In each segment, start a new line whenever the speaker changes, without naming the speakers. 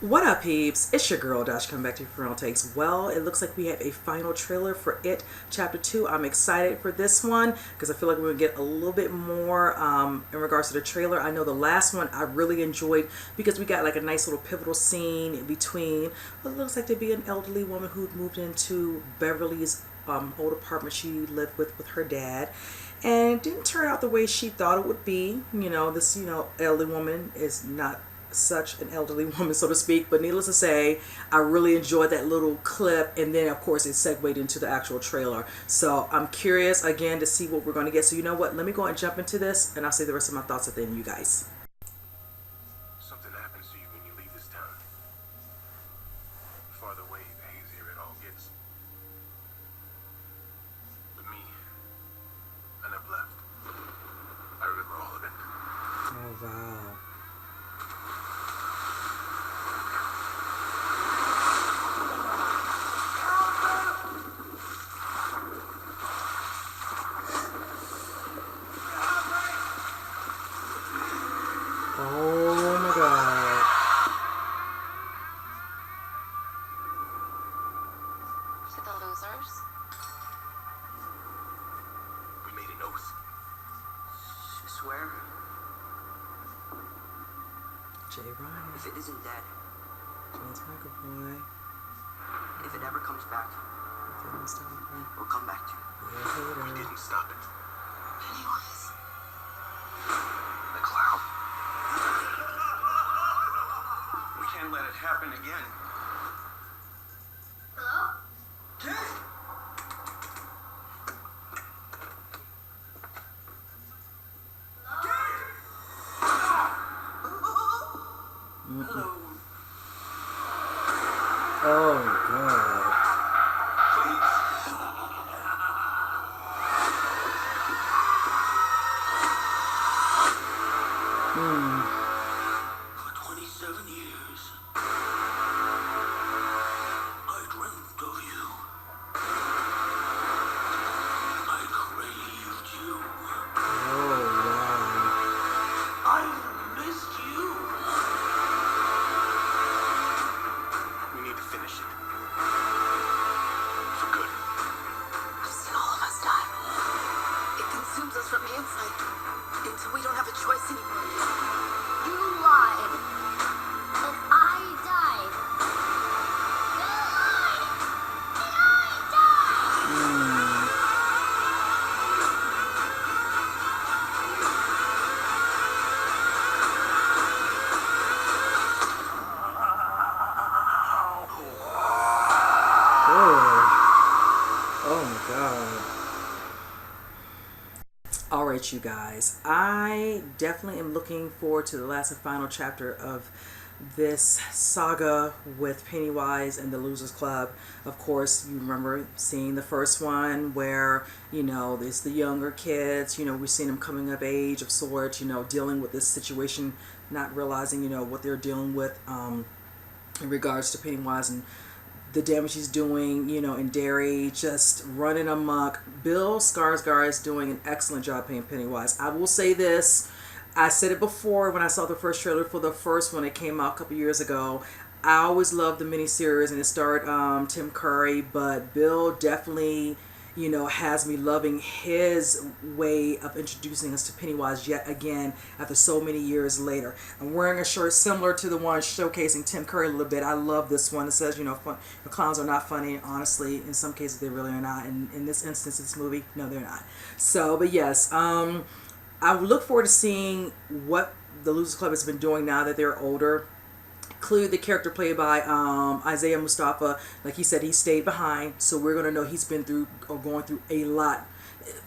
What up, peeps? It's your girl, Dash, coming back to you for Final Takes. Well, it looks like we have a final trailer for It Chapter 2. I'm excited for this one because I feel like we're going to get a little bit more in regards to the trailer. I know the last one I really enjoyed because we got like a nice little pivotal scene in between what looks like to be an elderly woman who moved into Beverly's old apartment she lived with her dad. And it didn't turn out the way she thought it would be. This elderly woman is not such an elderly woman, so to speak, but needless to say, I really enjoyed that little clip, and then of course it segued into the actual trailer. So I'm curious again to see what we're going to get. So you know what, let me go and jump into this, and I'll say the rest of my thoughts at the end, you guys.
Something happens to you when you leave this town. The farther away, the hazier it all gets. But me, I never left. I remember all of it.
Oh wow. Oh my god.
To the losers?
We made an oath.
You swear?
Jay Ryan.
If it isn't dead,
James McAvoy.
if it ever comes back, we'll come back to you.
We didn't stop it.
Pennywise.
The clown. We can't let it happen again.
Hello?
Hello.
Oh god.
For 27 years, I dreamt of you. I craved you.
Oh wow.
I missed you.
We need to finish it. For good.
I've seen all of us die. It consumes us from the inside until we don't have a choice anymore. You lied. And I died. You lied. And I died.
Oh my god. Alright, you guys. I definitely am looking forward to the last and final chapter of this saga with Pennywise and the Losers Club. Of course, you remember seeing the first one where, there's the younger kids, we've seen them coming of age of sorts, dealing with this situation, not realizing, what they're dealing with in regards to Pennywise and the damage he's doing, in Derry, just running amok. Bill Skarsgård is doing an excellent job playing Pennywise. I will say this. I said it before when I saw the first trailer for the first one. It came out a couple years ago. I always loved the miniseries, and it starred Tim Curry, but Bill definitely, has me loving his way of introducing us to Pennywise yet again after so many years later. I'm wearing a shirt similar to the one showcasing Tim Curry a little bit. I love this one. It says, fun, the clowns are not funny. Honestly, in some cases they really are not. And in this instance, this movie, no, they're not. So, but yes, I look forward to seeing what the Losers Club has been doing now that they're older. Clearly the character played by Isaiah Mustafa, like he said, he stayed behind, so we're going to know he's been through or going through a lot.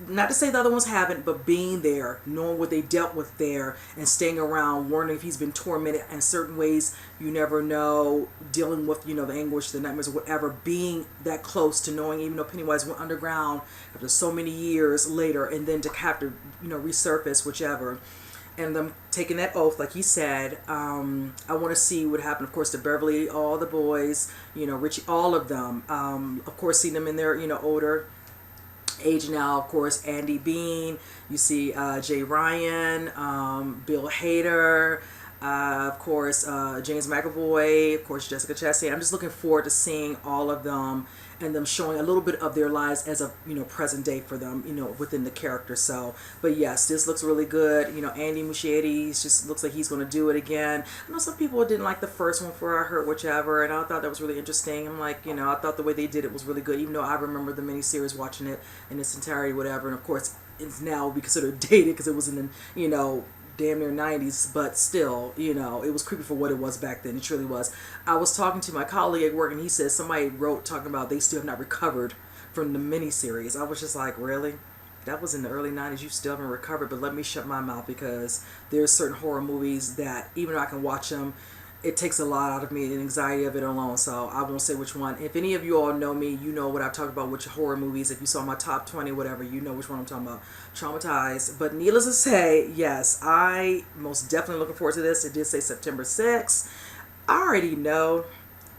Not to say the other ones haven't, but being there, knowing what they dealt with there, and staying around, wondering if he's been tormented in certain ways you never know, dealing with, the anguish, the nightmares, or whatever, being that close to knowing, even though Pennywise went underground after so many years later, and then to have to, resurface, whichever. And them taking that oath, like he said. I want to see what happened, of course, to Beverly, all the boys, Richie, all of them. Of course, seeing them in their, older age now, of course, Andy Bean, you see Jay Ryan, Bill Hader, Of course, James McAvoy, of course, Jessica Chastain. I'm just looking forward to seeing all of them and them showing a little bit of their lives as a, you know, present day for them, you know, within the character. So, but yes, this looks really good. You know, Andy Muschietti just looks like he's going to do it again. I know some people didn't like the first one for I Heard Whichever, and I thought that was really interesting. I'm like, you know, I thought the way they did it was really good, even though I remember the miniseries, watching it in its entirety, whatever. And of course, it's now be considered dated because it was in the, you know, damn near 90s, but still, you know, it was creepy for what it was back then. It truly was. I was talking to my colleague at work, and he said somebody wrote talking about they still have not recovered from the miniseries. I was just like, really? That was in the early 90s. You still haven't recovered? But let me shut my mouth, because there's certain horror movies that even though I can watch them, it takes a lot out of me, the anxiety of it alone. So I won't say which one. If any of you all know me, you know what I've talked about, which horror movies. If you saw my top 20, whatever, you know which one I'm talking about. Traumatized. But needless to say, yes, I most definitely looking forward to this. It did say September 6th. I already know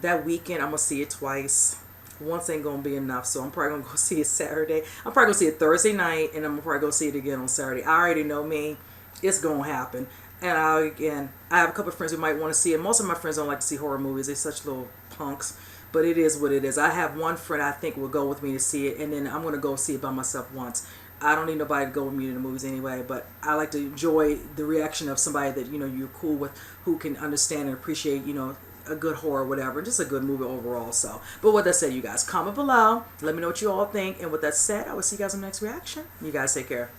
that weekend I'm going to see it twice. Once ain't going to be enough, so I'm probably going to go see it Saturday. I'm probably going to see it Thursday night, and I'm probably going to see it again on Saturday. I already know me. It's going to happen. And I have a couple of friends who might want to see it. Most of my friends don't like to see horror movies. They're such little punks. But it is what it is. I have one friend I think will go with me to see it, and then I'm going to go see it by myself once. I don't need nobody to go with me to the movies anyway, but I like to enjoy the reaction of somebody that, you know, you're cool with, who can understand and appreciate, you know, a good horror, whatever, just a good movie overall. So, but with that said, you guys, comment below. Let me know what you all think. And with that said, I will see you guys in the next reaction. You guys take care.